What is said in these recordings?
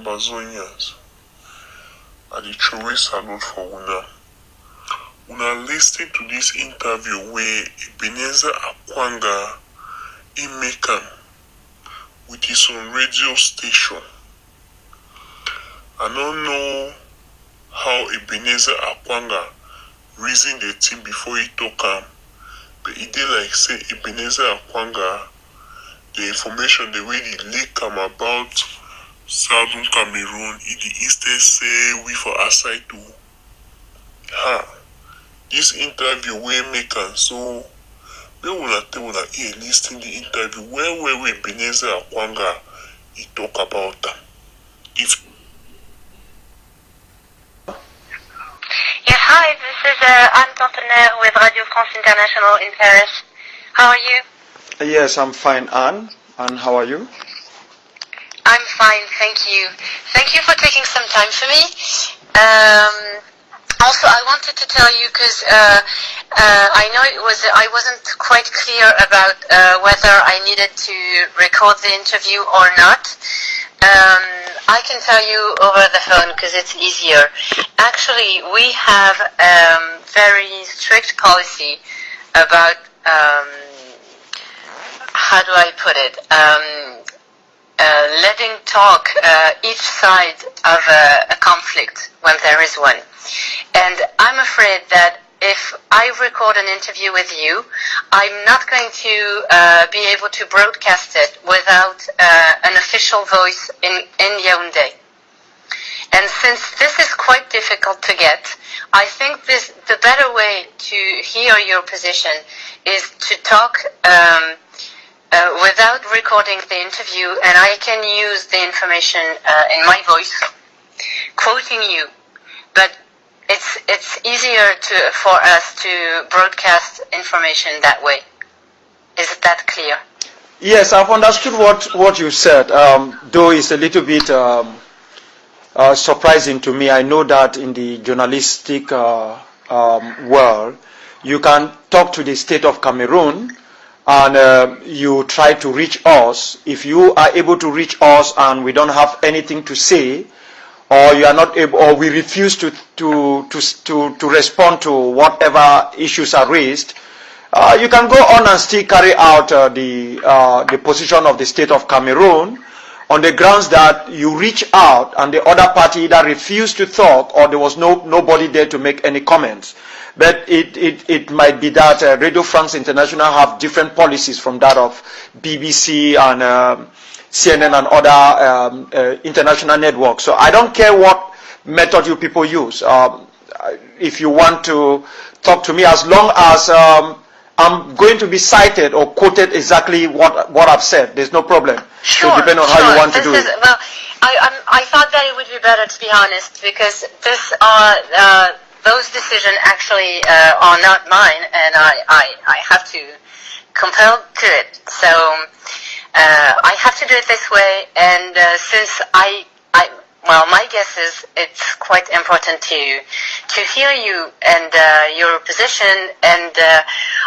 Amazonians. I dey throway salute for una. Una listen to this interview where Ebenezer Akwanga make am with his own radio station. I don't know how Ebenezer Akwanga reason the thing before he talk am, but he did like say Ebenezer Akwanga, the information the way he leak am about Southern Cameroon, he instead say we for aside to this interview we make am so we will tell una here listen the interview where Ebenezer Akwanga he talk about them. If Yes, hi, this is Anne Tantenaire with Radio France International in Paris. How are you? Yes, I'm fine, Anne. And how are you? I'm fine, thank you. Thank you for taking some time for me. Also, I wanted to tell you because I know I wasn't quite clear about whether I needed to record the interview or not. I can tell you over the phone because it's easier. Actually, we have a very strict policy about, how do I put it, letting talk each side of a conflict when there is one. And I'm afraid that if I record an interview with you, I'm not going to be able to broadcast it without an official voice in Yaoundé. And since this is quite difficult to get, I think the better way to hear your position is to talk without recording the interview, and I can use the information in my voice, quoting you. But it's easier for us to broadcast information that way. Is that clear? Yes, I've understood what you said, though it's a little bit surprising to me. I know that in the journalistic world, you can talk to the state of Cameroon and you try to reach us. If you are able to reach us and we don't have anything to say, or you are not able, or we refuse to respond to whatever issues are raised, you can go on and still carry out the position of the state of Cameroon on the grounds that you reach out and the other party either refused to talk or there was nobody there to make any comments. But it might be that Radio France International have different policies from that of BBC and CNN and other international networks. So I don't care what method you people use. If you want to talk to me, as long as I'm going to be cited or quoted exactly what I've said, there's no problem. Sure, so depending on how you want to do it. Well, I thought that it would be better, to be honest, because those decisions actually are not mine, and I have to compel to it. So I have to do it this way, and since my guess is it's quite important to hear you and your position, and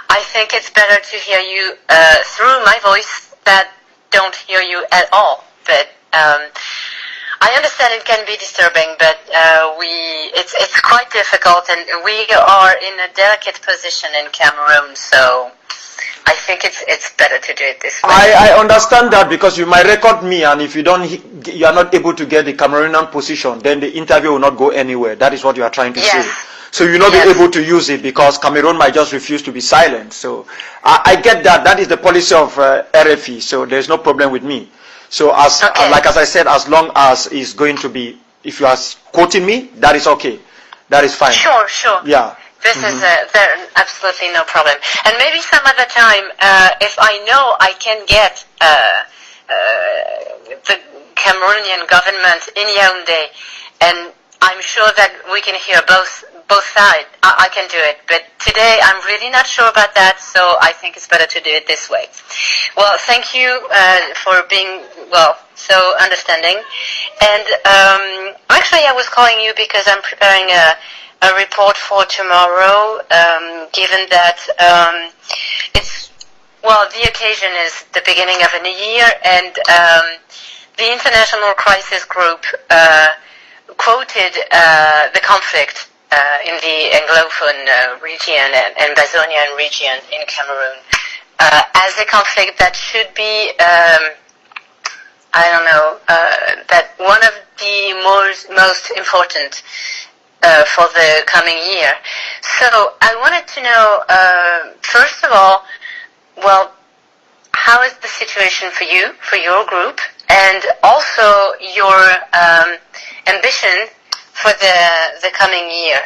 I think it's better to hear you through my voice than don't hear you at all. But I understand it can be disturbing, but it's quite difficult, and we are in a delicate position in Cameroon, so I think it's better to do it this way. I understand that, because you might record me, and if you are not able to get the Cameroonian position, then the interview will not go anywhere. That is what you are trying to say. So you will not be able to use it because Cameroon might just refuse to be silent. So I get that. That is the policy of RFE. So there's no problem with me. So like as I said, as long as it's going to be, if you are quoting me, that is okay. That is fine. Sure. Yeah. This is there absolutely no problem. And maybe some other time, if I know I can get the Cameroonian government in Yaoundé, and I'm sure that we can hear both sides, I can do it. But today I'm really not sure about that, so I think it's better to do it this way. Well, thank you for being, so understanding. And actually I was calling you because I'm preparing a report for tomorrow, given that the occasion is the beginning of a new year, and the International Crisis Group quoted the conflict in the Anglophone region and Bazonian region in Cameroon as a conflict that should be, that one of the most important for the coming year. So I wanted to know, first of all, well, how is the situation for you, for your group, and also your ambition for the coming year?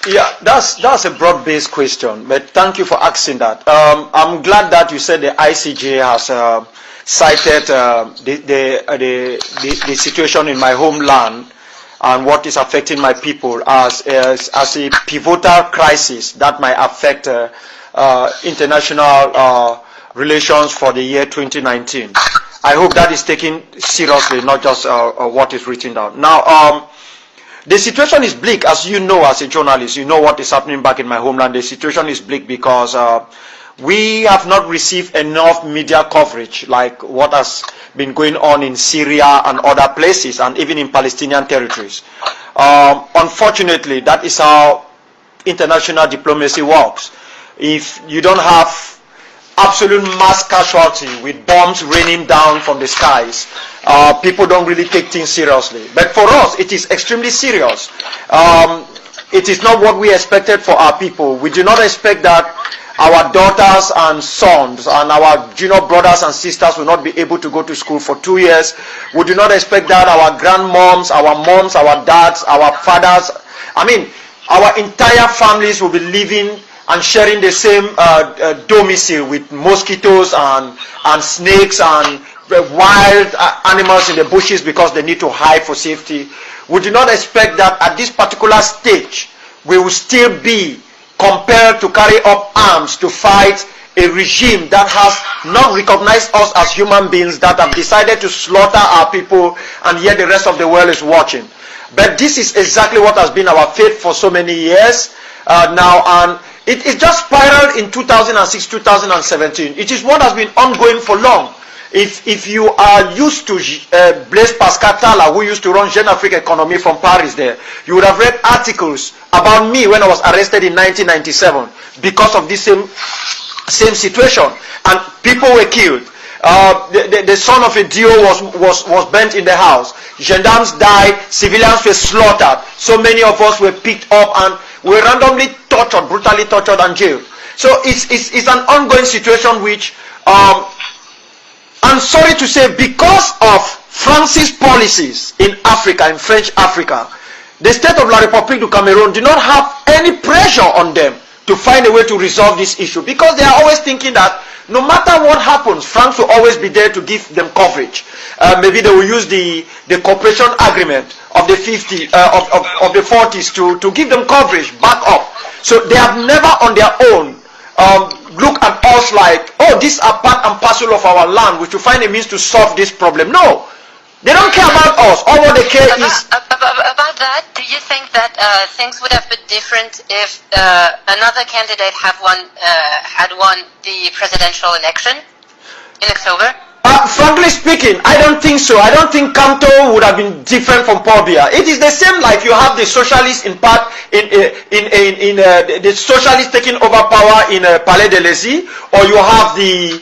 Yeah, that's a broad-based question, but thank you for asking that. I'm glad that you said the ICJ has cited the situation in my homeland and what is affecting my people as a pivotal crisis that might affect international relations for the year 2019. I hope that is taken seriously, not just what is written down. Now, the situation is bleak, as you know, as a journalist. You know what is happening back in my homeland. The situation is bleak because we have not received enough media coverage like what has been going on in Syria and other places, and even in Palestinian territories. Unfortunately, that is how international diplomacy works. If you don't have absolute mass casualty with bombs raining down from the skies, people don't really take things seriously. But for us, it is extremely serious. It is not what we expected for our people. We do not expect that our daughters and sons and our junior brothers and sisters will not be able to go to school for 2 years. We do not expect that our grandmoms, our moms, our dads, our fathers, our entire families will be living and sharing the same domicile with mosquitoes and snakes and wild animals in the bushes because they need to hide for safety. We do not expect that at this particular stage we will still be compelled to carry up arms to fight a regime that has not recognized us as human beings, that have decided to slaughter our people, and yet the rest of the world is watching. But this is exactly what has been our fate for so many years now, and it just spiraled in 2006, 2017. It is what has been ongoing for long. If you are used to Blaise Pascal Tala, who used to run Jeune Afrique Economy from Paris there, you would have read articles about me when I was arrested in 1997 because of this same situation, and people were killed. The son of a Dio was burnt in the house. Gendarmes died, civilians were slaughtered. So many of us were picked up and were randomly tortured, brutally tortured and jailed. So it's an ongoing situation which, I'm sorry to say, because of France's policies in Africa, in French Africa, the state of La République du Cameroon do not have any pressure on them to find a way to resolve this issue, because they are always thinking that no matter what happens, France will always be there to give them coverage. Maybe they will use the cooperation agreement of the 40s to give them coverage back up. So they have never on their own look at us like, oh, these are part and parcel of our land, we should find a means to solve this problem. No, they don't care about us. All what they care is about that. Do you think that things would have been different if another candidate had won the presidential election in October? Frankly speaking, I don't think so. I don't think Kanto would have been different from Paul Biya. It is the same like you have the socialists the socialists taking over power in Palais de l'Élysée, or you have the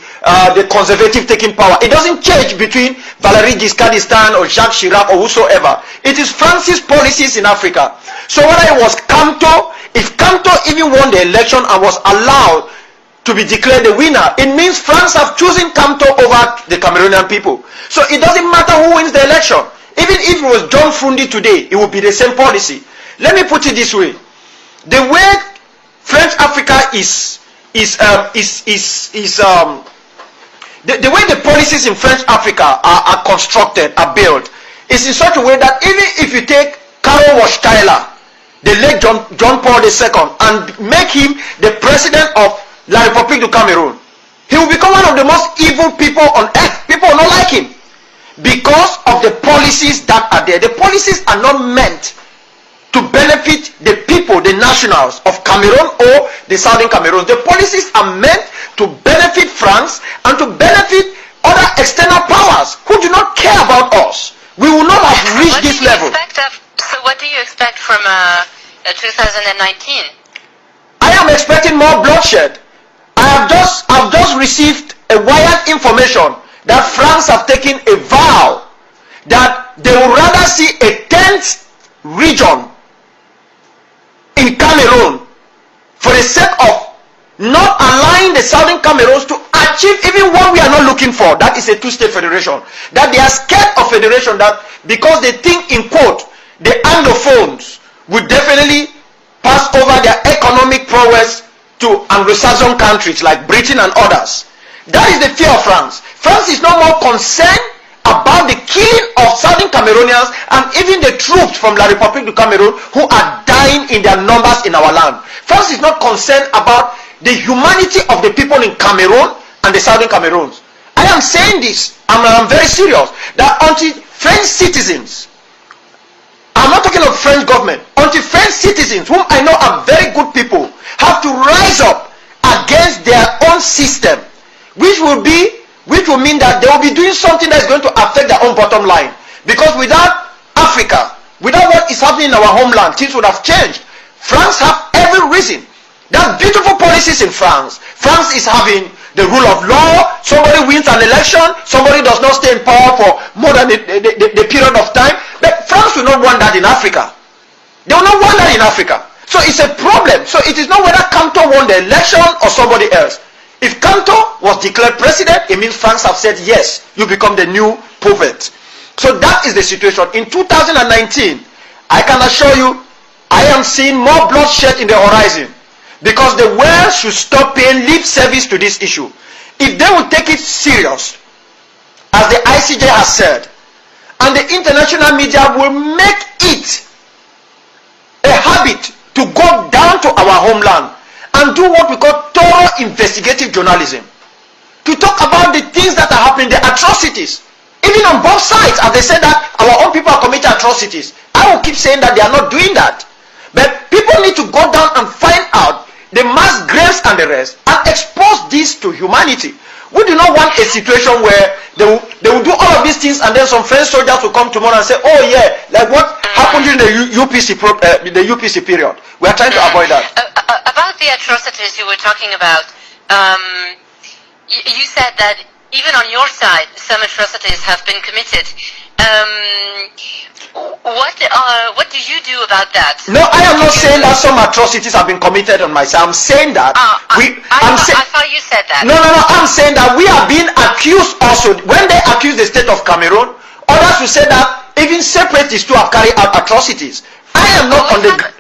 conservative taking power. It doesn't change between Valéry Giscard d'Estaing or Jacques Chirac or whosoever. It is France's policies in Africa. So whether it was Kanto, if Kanto even won the election and was allowed to be declared the winner, it means France have chosen Kanto over the Cameroonian people. So it doesn't matter who wins the election. Even if it was John Frundi today, it would be the same policy. Let me put it this way: the way French Africa the way the policies in French Africa are constructed, are built, is in such a way that even if you take Karl Wojtyla, the late John Paul II, and make him the president of La République du Cameroon, he will become one of the most evil people on earth. People will not like him because of the policies that are there. The policies are not meant to benefit the people, the nationals of Cameroon or the Southern Cameroon. The policies are meant to benefit France and to benefit other external powers who do not we will not have reached this level. So what do you expect from 2019? I am expecting more bloodshed. I've just received a wired information that France have taken a vow that they would rather see a 10th region in Cameroon for the sake of not allowing the southern Cameroons to achieve even what we are not looking for. That is a two-state federation. That they are scared of federation, that because they think, in quote, the Anglophones would definitely pass over their economic prowess to Anglo-Saxon countries like Britain and others. That is the fear of France. France is no more concerned about the killing of southern Cameroonians and even the troops from La République du Cameroon who are dying in their numbers in our land. France is not concerned about the humanity of the people in Cameroon and the southern Cameroons. I am saying this, and I'm very serious, that until French citizens, I'm not talking of French government, until French citizens, whom I know are very good people, have to rise up against their own system, which will mean that they will be doing something that is going to affect their own bottom line. Because without Africa, without what is happening in our homeland, things would have changed. France have every reason. There are beautiful policies in France. France is having the rule of law. Somebody wins an election, somebody does not stay in power for more than the period of time. But France will not want that in Africa. They will not want that in Africa. So it's a problem. So it is not whether Kanto won the election or somebody else. If Kanto was declared president, it means France have said, yes, you become the new prophet. So that is the situation. In 2019, I can assure you, I am seeing more bloodshed in the horizon. Because the world should stop paying lip service to this issue. If they will take it serious, as the ICJ has said, and the international media will make it a habit to go down to our homeland and do what we call thorough investigative journalism, to talk about the things that are happening, the atrocities, even on both sides. As they say that our own people are committing atrocities, I will keep saying that they are not doing that. But people need to go down and find out the mass graves and the rest and expose this to humanity. We do not want a situation where they will do all of these things and then some French soldiers will come tomorrow and say, oh yeah, like what happened during the UPC period. We are trying to avoid that. About the atrocities you were talking about, you said that even on your side some atrocities have been committed. What do you do about that? No, I am not saying that some atrocities have been committed on my side. I'm saying that I thought you said that. No, I'm saying that we are being accused also. When they accuse the state of Cameroon, others will say that even separatists too have carried out atrocities. I am not on the ground.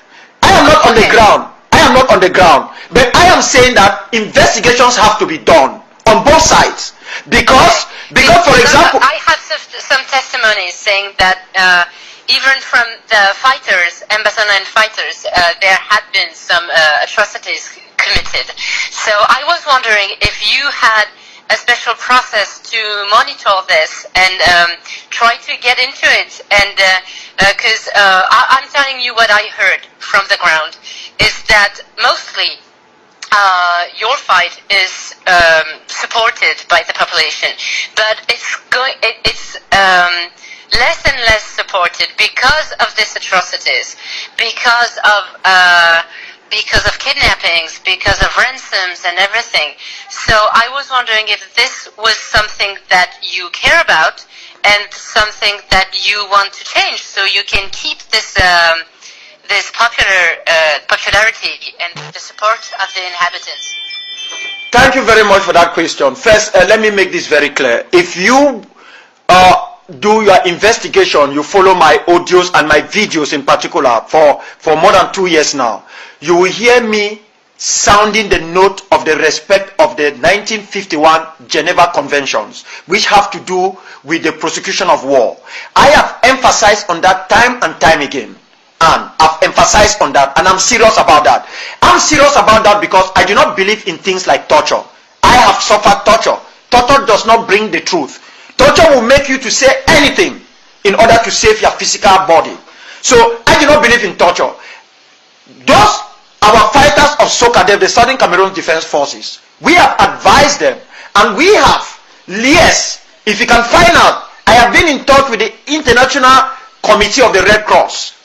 I am not on the ground. But I am saying that investigations have to be done on both sides. Because for example, I have some testimonies saying that even from the fighters, Ambassador fighters, there had been some atrocities committed. So I was wondering if you had a special process to monitor this and try to get into it. And because I'm telling you what I heard from the ground is that mostly your fight is supported by the population, but it's less and less supported because of these atrocities, because of kidnappings, because of ransoms and everything. So I was wondering if this was something that you care about and something that you want to change, so you can keep this popularity and the support of the inhabitants. Thank you very much for that question. First, let me make this very clear. If you do your investigation, you follow my audios and my videos in particular for more than 2 years now, you will hear me sounding the note of the respect of the 1951 Geneva Conventions, which have to do with the prosecution of war. I have emphasized on that time and time again. And I've emphasized on that, and I'm serious about that. I'm serious about that because I do not believe in things like torture. I have suffered torture. Torture does not bring the truth. Torture will make you to say anything in order to save your physical body. So I do not believe in torture. Those our fighters of SOCADEF, the Southern Cameroon Defense Forces, we have advised them and we have liaised. If you can find out, I have been in touch with the International Committee of the Red Cross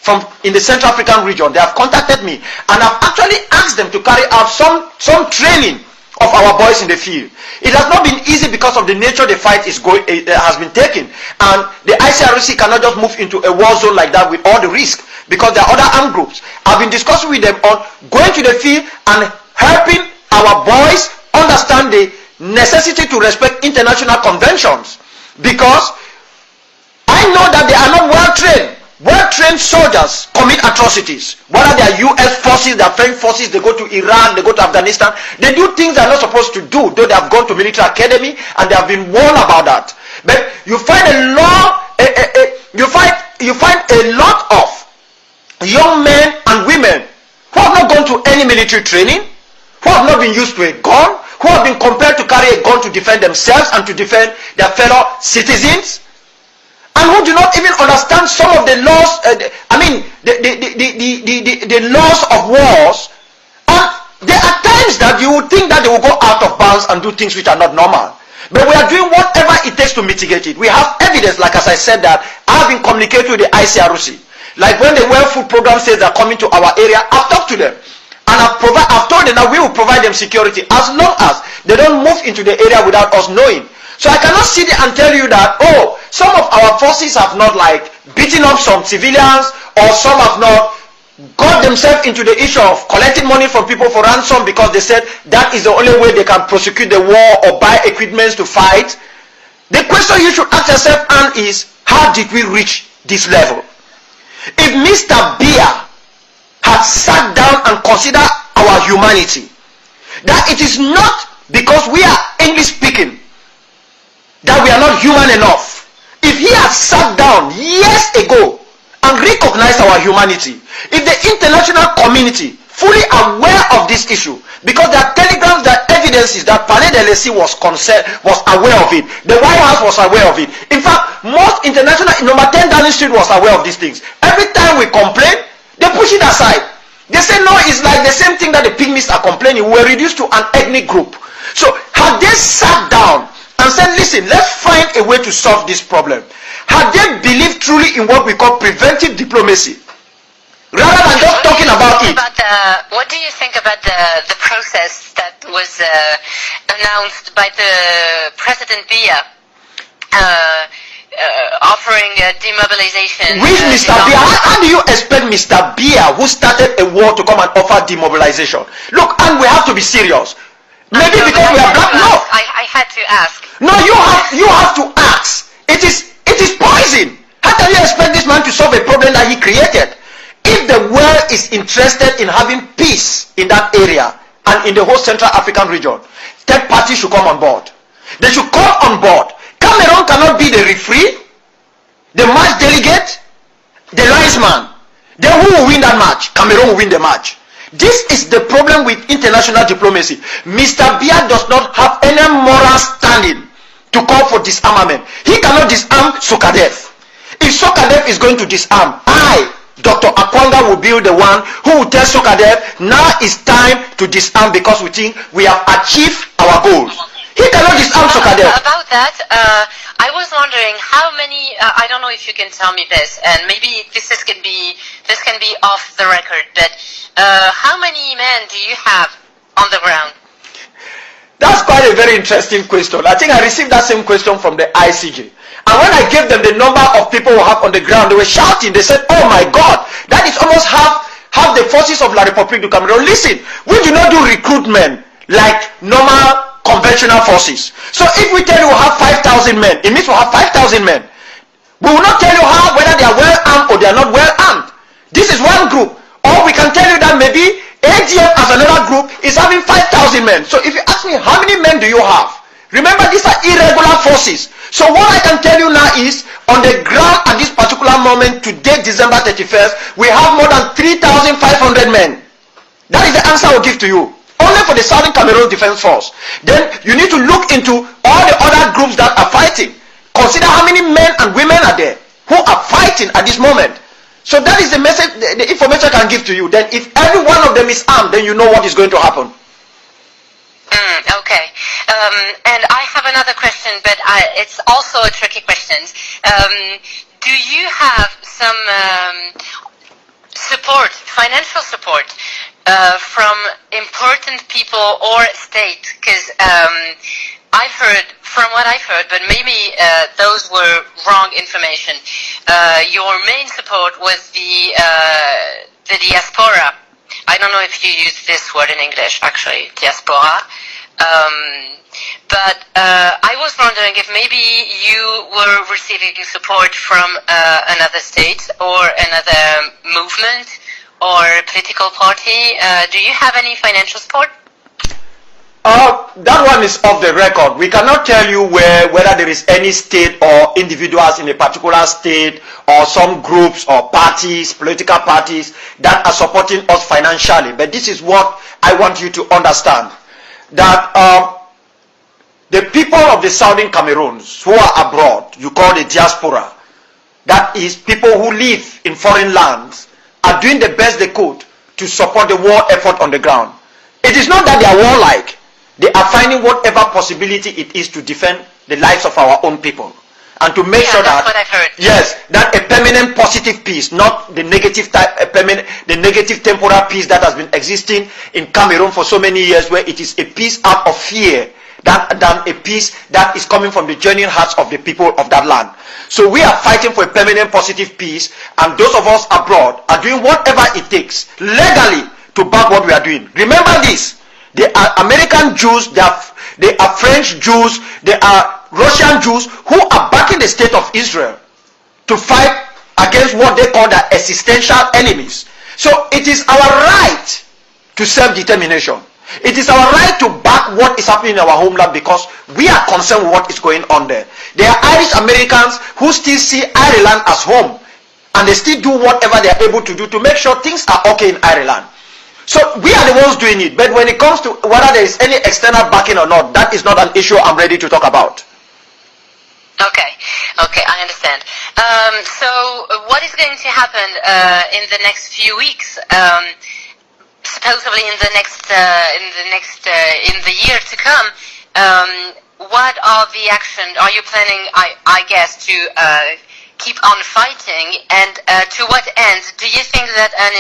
in the Central African region. They have contacted me, and I've actually asked them to carry out some training of our boys in the field. It has not been easy because of the nature the fight has been taken, and the ICRC cannot just move into a war zone like that with all the risk, because there are other armed groups. I've been discussing with them on going to the field and helping our boys understand the necessity to respect international conventions, because I know that they are not well-trained soldiers commit atrocities. Whether they are US forces, they are French forces, they go to Iran, they go to Afghanistan, they do things they are not supposed to do, though they have gone to military academy and they have been warned about that. But you find you find a lot of young men and women who have not gone to any military training, who have not been used to a gun, who have been compelled to carry a gun to defend themselves and to defend their fellow citizens, and who do not even understand some of the laws, the laws of wars. And there are times that you would think that they will go out of bounds and do things which are not normal. But we are doing whatever it takes to mitigate it. We have evidence, like as I said, that I have been communicating with the ICRC. Like when the World Food Program says they're coming to our area, I've talked to them. And I've told them that we will provide them security as long as they don't move into the area without us knowing. So I cannot sit there and tell you that, oh, some of our forces have not beaten up some civilians, or some have not got themselves into the issue of collecting money from people for ransom because they said that is the only way they can prosecute the war or buy equipments to fight. The question you should ask yourself, Anne, is how did we reach this level? If Mr. Biya had sat down and considered our humanity, that it is not because we are English speaking that we are not human enough. If he had sat down years ago and recognized our humanity, if the international community fully aware of this issue, because there are telegrams, there are evidences that Palais de l'Essai was aware of it, the White House was aware of it. In fact, most international, number 10 Downing Street was aware of these things. Every time we complain, they push it aside. They say, no, it's like the same thing that the pygmies are complaining. We're reduced to an ethnic group. So had they sat down and said, listen, let's find a way to solve this problem, had they believed truly in what we call preventive diplomacy, rather than just talking about it. What do you think about the process that was announced by the President Biya offering demobilization? With Mr. Biya, how do you expect Mr. Biya, who started a war, to come and offer demobilization? Look, and we have to be serious. Maybe because we are black. No, I had to ask. No, you have to ask. It is poison. How can you expect this man to solve a problem that he created? If the world is interested in having peace in that area and in the whole Central African region, third parties should come on board. They should come on board. Cameroon cannot be the referee, the match delegate, the linesman. Then who will win that match? Cameroon will win the match. This is the problem with international diplomacy. Mr. Biya does not have any moral standing to call for disarmament. He cannot disarm Sokadev. If Sokadev is going to disarm, Dr. Akwanga will be the one who will tell Sokadev, now it's time to disarm because we think we have achieved our goals. He cannot disarm Sokadev. About that, I was wondering how many. I don't know if you can tell me this, and maybe this can be off the record. But how many men do you have on the ground? That's quite a very interesting question. I think I received that same question from the ICJ. And when I gave them the number of people we have on the ground, they were shouting. They said, "Oh my God, that is almost half the forces of La République du Cameroun." Listen, we do not do recruitment like normal conventional forces. So if we tell you we have 5,000 men, it means we have 5,000 men. We will not tell you whether they are well armed or they are not well armed. This is one group. Or we can tell you that maybe ADF as another group is having 5,000 men. So if you ask me, how many men do you have? Remember, these are irregular forces. So what I can tell you now is, on the ground at this particular moment, today, December 31st, we have more than 3,500 men. That is the answer I will give to you. Only for the Southern Cameroon Defense Force. Then you need to look into all the other groups that are fighting. Consider how many men and women are there who are fighting at this moment. So that is the message, the information I can give to you. Then if every one of them is armed, then you know what is going to happen. Okay. And I have another question, but it's also a tricky question. Do you have some support, financial support, from important people or state? Because I've heard, from what I've heard, but maybe those were wrong information. Your main support was the diaspora. I don't know if you use this word in English, actually, diaspora. But I was wondering if maybe you were receiving support from another state or another movement or political party. Do you have any financial support? That one is off the record. We cannot tell you whether there is any state or individuals in a particular state or some groups or parties, political parties that are supporting us financially. But this is what I want you to understand. That the people of the southern Cameroons who are abroad, you call the diaspora, that is people who live in foreign lands, are doing the best they could to support the war effort on the ground. It is not that they are warlike. They are finding whatever possibility it is to defend the lives of our own people and to make sure that, what I've heard. Yes, that a permanent positive peace, not the negative type, the negative temporal peace that has been existing in Cameroon for so many years, where it is a peace out of fear than a peace that is coming from the genuine hearts of the people of that land. So we are fighting for a permanent positive peace, and those of us abroad are doing whatever it takes legally to back what we are doing. Remember this. They are American Jews, they are French Jews, they are Russian Jews who are backing the state of Israel to fight against what they call their existential enemies. So it is our right to self-determination. It is our right to back what is happening in our homeland because we are concerned with what is going on there. There are Irish Americans who still see Ireland as home, and they still do whatever they are able to do to make sure things are okay in Ireland. So we are the ones doing it, but when it comes to whether there is any external backing or not, that is not an issue I'm ready to talk about. Okay, I understand. So what is going to happen in the next few weeks? Supposedly in the year to come, what are the actions? Are you planning, I guess, to keep on fighting, and to what end? Do you think that an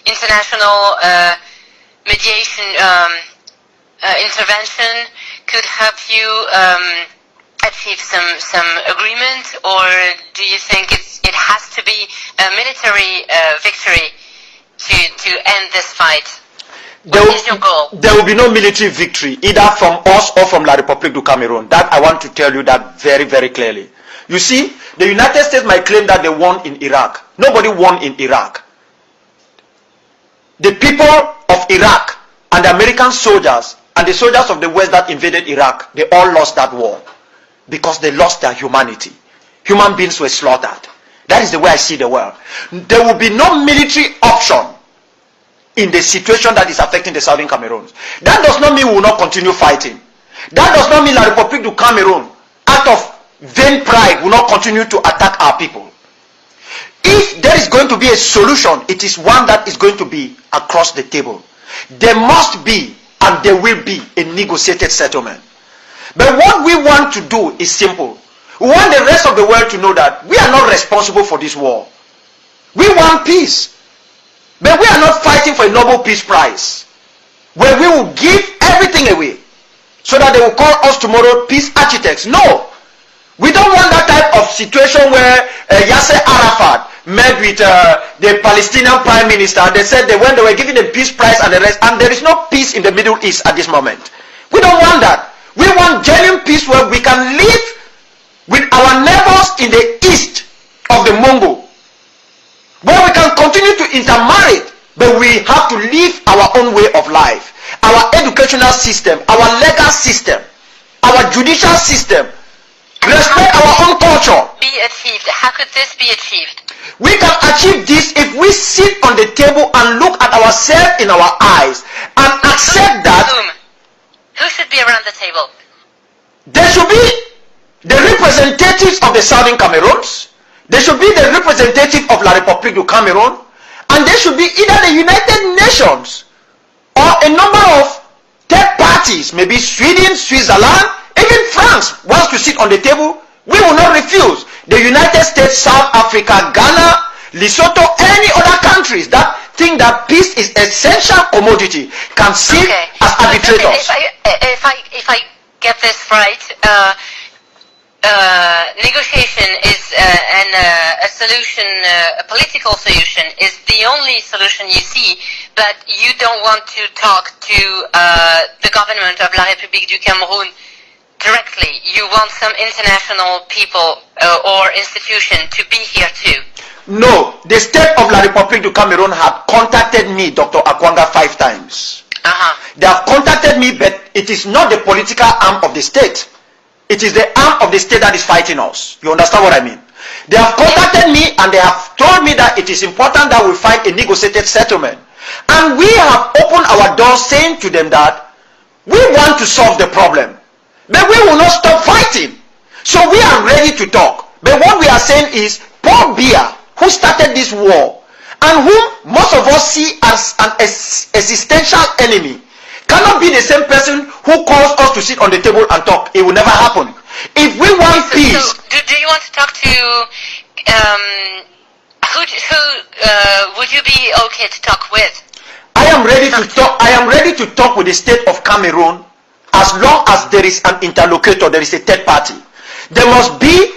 international mediation intervention could help you achieve some agreement, or do you think it has to be a military victory to end this fight? What is your goal? There will be no military victory, either from us or from La République du Cameroon. That I want to tell you that very, very clearly. You see, the United States might claim that they won in Iraq. Nobody won in Iraq. The people of Iraq and the American soldiers and the soldiers of the West that invaded Iraq, they all lost that war because they lost their humanity. Human beings were slaughtered. That is the way I see the world. There will be no military option in the situation that is affecting the southern Cameroons. That does not mean we will not continue fighting. That does not mean La République du Cameroon, out of vain pride, will not continue to attack our people. If there is going to be a solution, it is one that is going to be across the table. There must be and there will be a negotiated settlement. But what we want to do is simple. We want the rest of the world to know that we are not responsible for this war. We want peace. But we are not fighting for a Nobel Peace Prize, where we will give everything away so that they will call us tomorrow peace architects. No. We don't want that type of situation where Yasser Arafat met with the Palestinian Prime Minister. They said that when they were giving the peace prize and the rest, and there is no peace in the Middle East at this moment. We don't want that. We want genuine peace where we can live with our neighbors in the east of the Mongo, where we can continue to intermarry, but we have to live our own way of life. Our educational system, our legal system, our judicial system, respect our own culture. Be achieved. How could this be achieved? We can achieve this if we sit on the table and look at ourselves in our eyes and accept that. Who should be around the table? There should be the representatives of the Southern Cameroons. There should be the representative of La République du Cameroon, and there should be either the United Nations or a number of third parties, maybe Sweden, Switzerland, even France, wants to sit on the table, we will not refuse. The United States, South Africa, Ghana, Lesotho, any other countries that think that peace is essential commodity can sit as arbitrators. If I get this right, negotiation is a solution, a political solution is the only solution you see, but you don't want to talk to the government of La République du Cameroun directly. You want some international people or institution to be here too. No, the state of La République du Cameroun have contacted me, Dr. Akwanga, 5 times. They have contacted me, but it is not the political arm of the state. It is the arm of the state that is fighting us. You understand what I mean? They have contacted me and they have told me that it is important that we find a negotiated settlement. And we have opened our doors saying to them that we want to solve the problem, but we will not stop fighting. So we are ready to talk. But what we are saying is Paul Biya, who started this war and whom most of us see as an existential enemy, cannot be the same person who calls us to sit on the table and talk. It will never happen. If we want peace... So, do you want to talk to... who would you be okay to talk with? I am ready to talk. I am ready to talk with the state of Cameroon as long as there is an interlocutor, there is a third party. There must be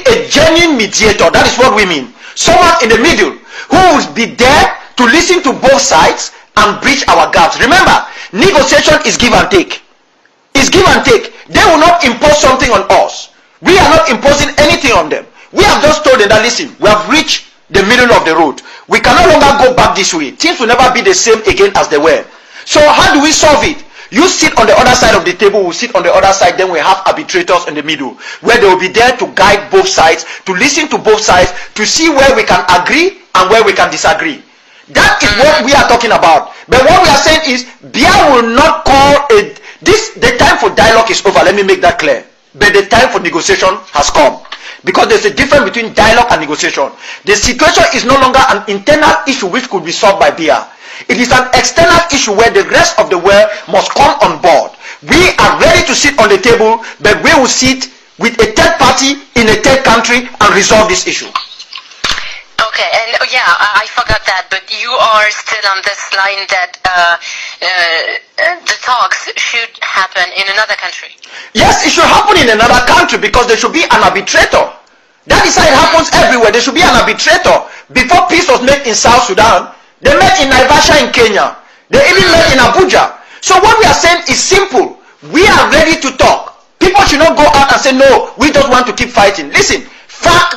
a genuine mediator. That is what we mean. Someone in the middle who will be there to listen to both sides and bridge our gaps. Remember, negotiation is give and take. It's give and take. They will not impose something on us. We are not imposing anything on them. We have just told them that, listen, we have reached the middle of the road. We can no longer go back this way. Things will never be the same again as they were. So how do we solve it? You sit on the other side of the table, we sit on the other side, then we have arbitrators in the middle, where they will be there to guide both sides, to listen to both sides, to see where we can agree and where we can disagree. That is what we are talking about. But what we are saying is, Biya will not call it. The time for dialogue is over. Let me make that clear. But the time for negotiation has come. Because there's a difference between dialogue and negotiation. The situation is no longer an internal issue which could be solved by Biya. It is an external issue where the rest of the world must come on board. We are ready to sit on the table, but we will sit with a third party in a third country and resolve this issue. Okay, and I forgot that, but you are still on this line that the talks should happen in another country. Yes, it should happen in another country because there should be an arbitrator. That is how it happens everywhere. There should be an arbitrator. Before peace was made in South Sudan, they met in Naivasha in Kenya. They even met in Abuja. So what we are saying is simple. We are ready to talk. People should not go out and say, no, we just want to keep fighting. Listen, FARC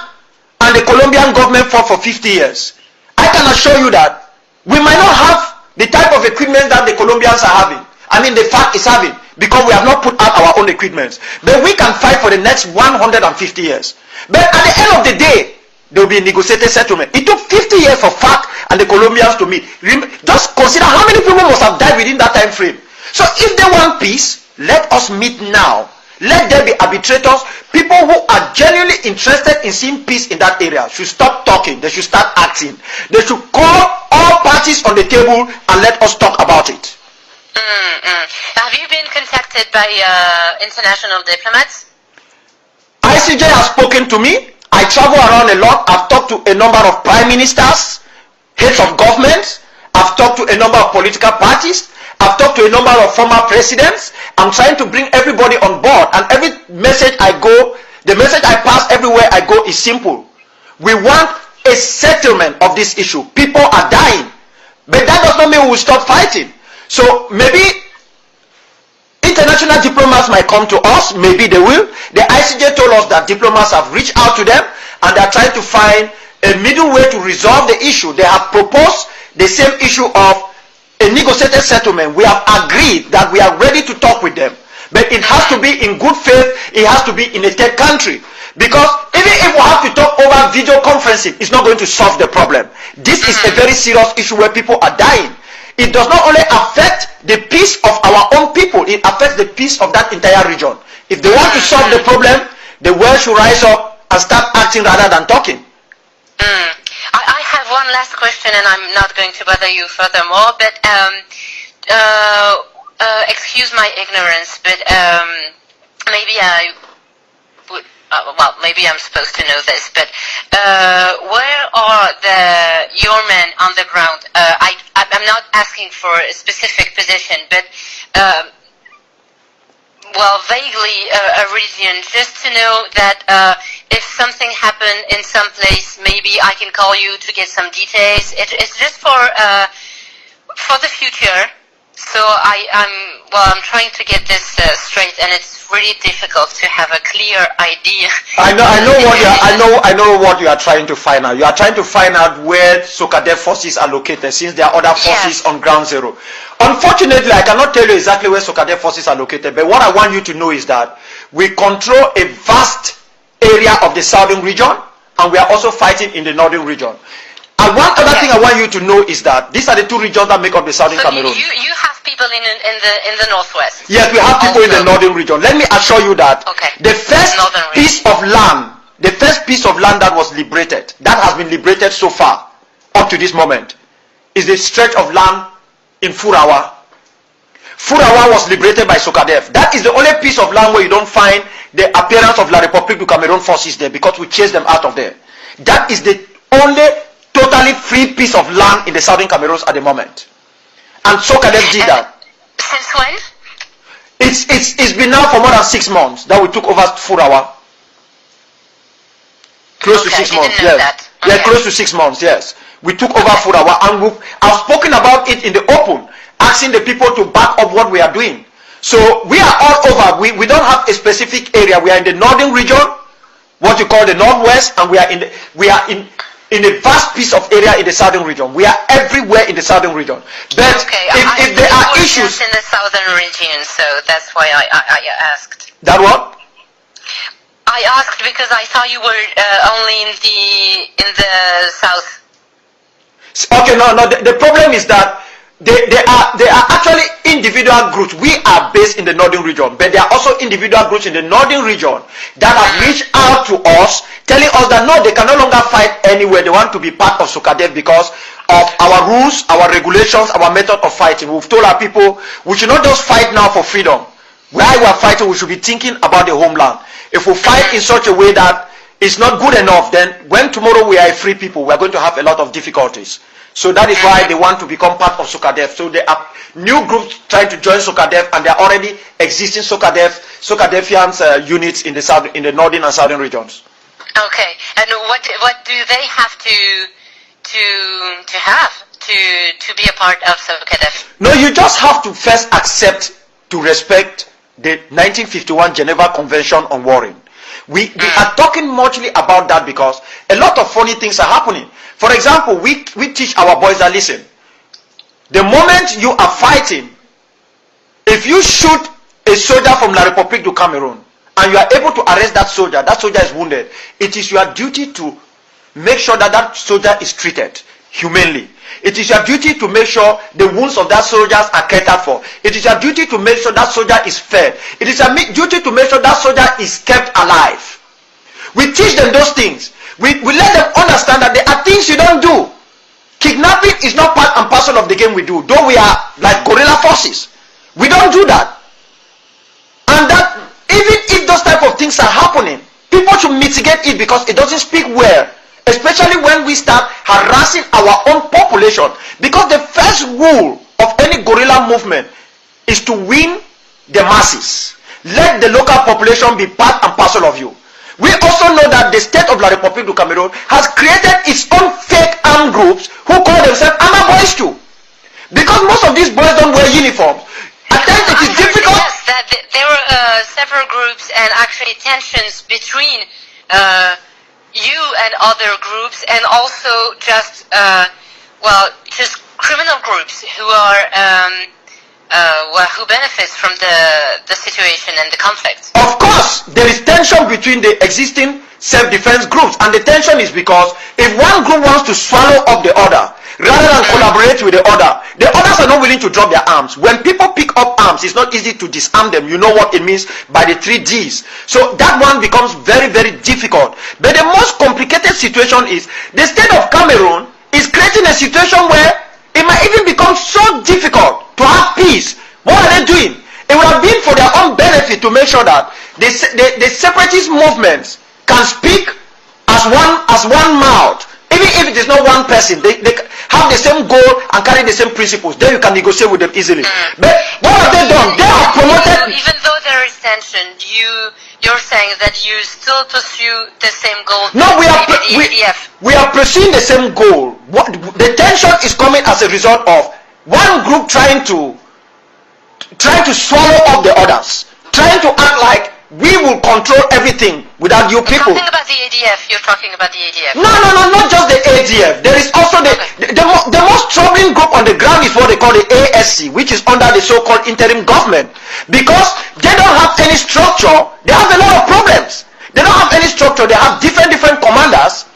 and the Colombian government fought for 50 years. I can assure you that we might not have the type of equipment that the Colombians are having. I mean, the FARC is having, because we have not put out our own equipment. But we can fight for the next 150 years. But at the end of the day, there will be a negotiated settlement. It took 50 years for FARC and the Colombians to meet. Just consider how many people must have died within that time frame. So if they want peace, let us meet now. Let there be arbitrators. People who are genuinely interested in seeing peace in that area should stop talking. They should start acting. They should call all parties on the table and let us talk about it. Have you been contacted by international diplomats? ICJ has spoken to me. I travel around a lot. I've talked to a number of prime ministers, heads of governments. I've talked to a number of political parties. I've talked to a number of former presidents. I'm trying to bring everybody on board, and every message I go, the message I pass everywhere I go is simple. We want a settlement of this issue. People are dying, but that does not mean we will stop fighting. So maybe international diplomats might come to us, maybe they will. The ICJ told us that diplomats have reached out to them and they are trying to find a middle way to resolve the issue. They have proposed the same issue of a negotiated settlement. We have agreed that we are ready to talk with them, but it has to be in good faith. It has to be in a third country, because even if we have to talk over video conferencing, it's not going to solve the problem. This is a very serious issue where people are dying. It does not only affect the peace of our own people, it affects the peace of that entire region. If they want to solve the problem, the world should rise up and start acting rather than talking. I have one last question, and I'm not going to bother you furthermore, but excuse my ignorance, but maybe I would. Well, maybe I'm supposed to know this, but where are your men on the ground? I'm not asking for a specific position, but well, vaguely a region, just to know that if something happened in some place, maybe I can call you to get some details. It's just for the future. So I'm trying to get this straight, and it's really difficult to have a clear idea. I know what you are trying to find out. You are trying to find out where Sokadef forces are located, since there are other forces on ground zero. Unfortunately, I cannot tell you exactly where Sokadef forces are located, but what I want you to know is that we control a vast area of the southern region, and we are also fighting in the northern region. And one other thing I want you to know is that these are the two regions that make up the southern Cameroon. You have people in the northwest. Yes, we have people in the northern region. Let me assure you that the first piece of land that was liberated, that has been liberated so far, up to this moment, is the stretch of land in Furawa. Furawa was liberated by Sokadef. That is the only piece of land where you don't find the appearance of La République du Cameroun forces there, because we chased them out of there. That is the only totally free piece of land in the southern Cameroon at the moment. And Sokadef did that. Since when? It's been now for more than 6 months that we took over Furawa. Close to 6 months, yes. Yeah, close to 6 months, yes. We took over Furawa, and I've spoken about it in the open, asking the people to back up what we are doing. So we are all over. We don't have a specific area. We are in the northern region, what you call the northwest, and we are in a vast piece of area in the southern region. We are everywhere in the southern region. But if there are issues in the southern region, so that's why I asked. That what? I asked because I thought you were only in the south. Okay, no. The problem is that there are actually individual groups. We are based in the northern region, but there are also individual groups in the northern region that have reached out to us, telling us that no, they can no longer fight anywhere. They want to be part of Sokadef because of our rules, our regulations, our method of fighting. We've told our people we should not just fight now for freedom. While we are fighting, we should be thinking about the homeland. If we fight in such a way that it's not good enough, then when tomorrow we are a free people, we are going to have a lot of difficulties. So that is why they want to become part of Sokadef. So there are new groups trying to join Sokadef, and there are already existing Sokadefians units in the northern and southern regions. Okay, and what do they have to be a part of Sokadef? No, you just have to first accept to respect the 1951 Geneva Convention on Warring. We are talking muchly about that because a lot of funny things are happening. For example, we teach our boys that, listen, the moment you are fighting, if you shoot a soldier from La République du Cameroun and you are able to arrest that soldier is wounded, it is your duty to make sure that soldier is treated humanely. It is your duty to make sure the wounds of that soldiers are catered for. It is your duty to make sure that soldier is fed. It is your duty to make sure that soldier is kept alive. We teach them those things. We let them understand that there are things you don't do. Kidnapping is not part and parcel of the game we do. Though we are like guerrilla forces, we don't do that. And that even if those type of things are happening, people should mitigate it because it doesn't speak well. Especially when we start harassing our own population. Because the first rule of any guerrilla movement is to win the masses. Let the local population be part and parcel of you. We also know that the state of La République du Cameroon has created its own fake armed groups who call themselves armed boys too. Because most of these boys don't wear uniforms. At times it is difficult. Yes, that there were several groups and actually tensions between you and other groups, and also just criminal groups who are who benefits from the situation and the conflict. Of course, there is tension between the existing self-defense groups, and the tension is because if one group wants to swallow up the other rather than collaborate with the others are not willing to drop their arms. When people pick up arms, it's not easy to disarm them. You know what it means by the 3 Gs. So that one becomes very, very difficult. But the most complicated situation is the state of Cameroon is creating a situation where it might even become so difficult to have peace What are they doing? It would have been for their own benefit to make sure that the separatist movements can speak as one mouth. Even if it is not one person, they have the same goal and carry the same principles. Then you can negotiate with them easily. But what have they done? They have promoted. Even though there is tension, you're saying that you still pursue the same goal. No, we are pursuing the same goal. The tension is coming as a result of one group trying to swallow up the others, trying to act like we will control everything without you people. Talking about the ADF, you're talking about the ADF. No, not just the ADF. There is also the most troubling group on the ground is what they call the ASC, which is under the so-called interim government, because they don't have any structure. They have a lot of problems. They don't have any structure. They have different commanders,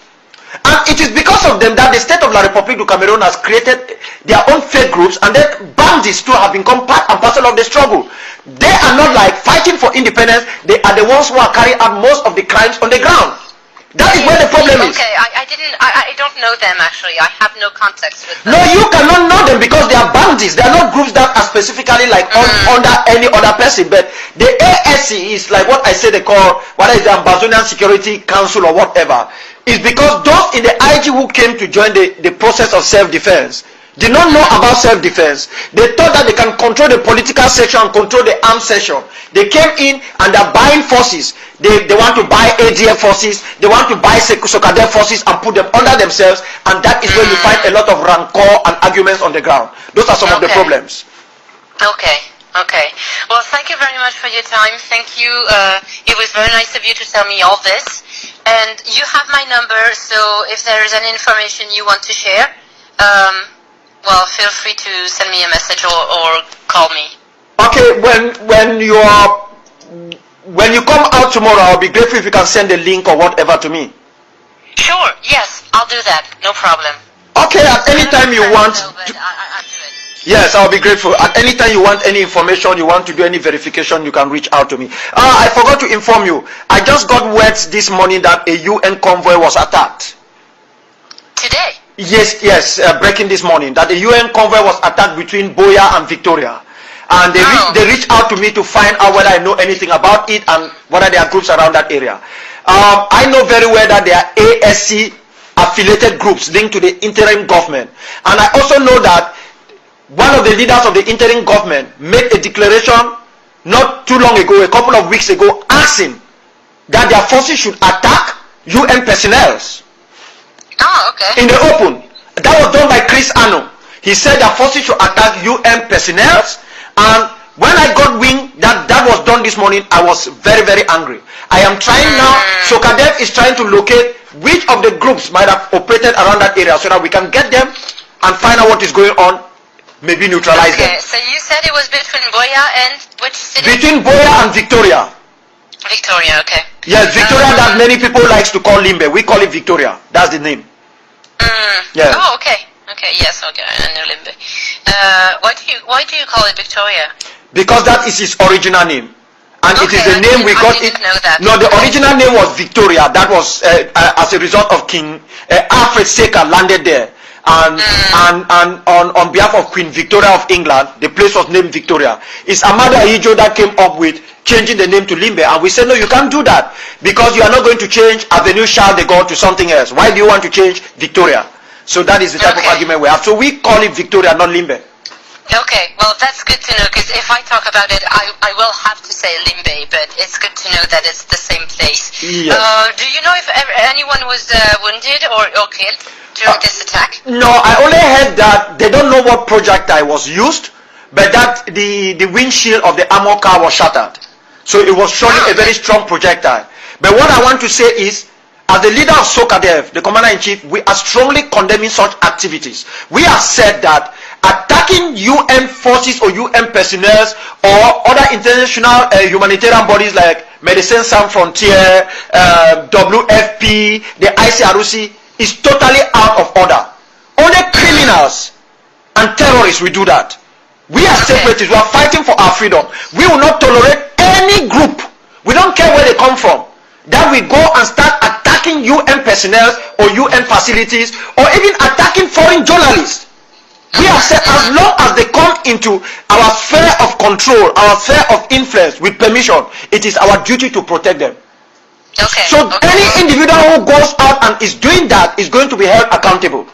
and it is because of them that the state of La République du Cameroun has created their own fake groups, and then bandits too have become part and parcel of the struggle. They are not like fighting for independence. They are the ones who are carrying out most of the crimes on the ground. That is where the problem is. Okay, I don't know them actually. I have no context with them. No, you cannot know them because they are bandits. They are not groups that are specifically like under any other person. But the ASC is like what I say they call, what is the Ambazonian Security Council or whatever. It's because those in the IG who came to join the process of self-defense did not know about self-defense. They thought that they can control the political section, control the armed section. They came in and they're buying forces. They want to buy ADF forces. They want to buy Sokadev forces and put them under themselves. And that is where you find a lot of rancor and arguments on the ground. Those are some of the problems. Okay. Well, thank you very much for your time. Thank you. It was very nice of you to tell me all this. And you have my number, so if there is any information you want to share, well, feel free to send me a message or call me. Okay, when you come out tomorrow, I'll be grateful if you can send a link or whatever to me. Sure, yes, I'll do that. No problem. Okay, at any time you want. I'll do it. Yes, I'll be grateful. At any time you want any information, you want to do any verification, you can reach out to me. I forgot to inform you. I just got word this morning that a UN convoy was attacked. Today? Yes, breaking this morning, that the UN convoy was attacked between Boya and Victoria. And they reached out to me to find out whether I know anything about it and whether there are groups around that area. I know very well that there are ASC affiliated groups linked to the interim government. And I also know that one of the leaders of the interim government made a declaration not too long ago, a couple of weeks ago, asking that their forces should attack UN personnel. Oh, okay. In the open. That was done by Chris Ano. He said that forces should attack UN personnel, and when I got wind that was done this morning, I was very, very angry. I am trying now, Sokadev is trying to locate which of the groups might have operated around that area so that we can get them and find out what is going on, maybe neutralize them. Okay, so you said it was between Boya and which city? Between Boya and Victoria. Victoria, okay. Yes, Victoria that many people likes to call Limbe. We call it Victoria. That's the name. Yeah. Oh, okay. Okay, yes, okay, I know Limbe. Why do you call it Victoria? Because that is its original name. And it is the name we got it. Know that. No, the original name was Victoria. That was as a result of King Alfred Seka landed there. And on behalf of Queen Victoria of England, the place was named Victoria. It's Amado Ahijo that came up with changing the name to Limbe, and we said no, you can't do that because you are not going to change Avenue Charles de Gaulle to something else. Why do you want to change Victoria? So that is the type of argument we have. So we call it Victoria, not Limbe. Okay, well that's good to know, because if I talk about it, I will have to say Limbe, but it's good to know that it's the same place. Yes. Do you know if anyone was wounded or killed during this attack? No, I only heard that they don't know what projectile was used, but that the windshield of the armor car was shattered. So it was surely a very strong projectile. But what I want to say is, as the leader of Sokadev, the commander-in-chief, we are strongly condemning such activities. We have said that attacking UN forces or UN personnel or other international humanitarian bodies like Médecins Sans Frontières, WFP, the ICRC is totally out of order. Only criminals and terrorists will do that. We are separatists. We are fighting for our freedom. We will not tolerate any group, we don't care where they come from, that we go and start attacking UN personnel or UN facilities or even attacking foreign journalists. We have said as long as they come into our sphere of control, our sphere of influence with permission, it is our duty to protect them. Okay. So any individual who goes out and is doing that is going to be held accountable.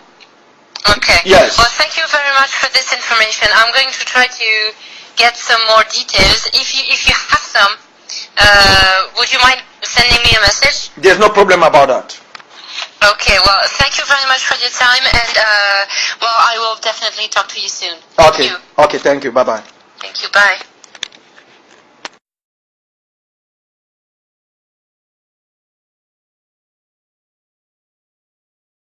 Okay. Yes. Well, thank you very much for this information. I'm going to try to get some more details. If you have some, would you mind sending me a message? There's no problem about that. Okay, well, thank you very much for your time, and, well, I will definitely talk to you soon. Okay. Thank you. Okay, thank you. Bye-bye. Thank you, bye.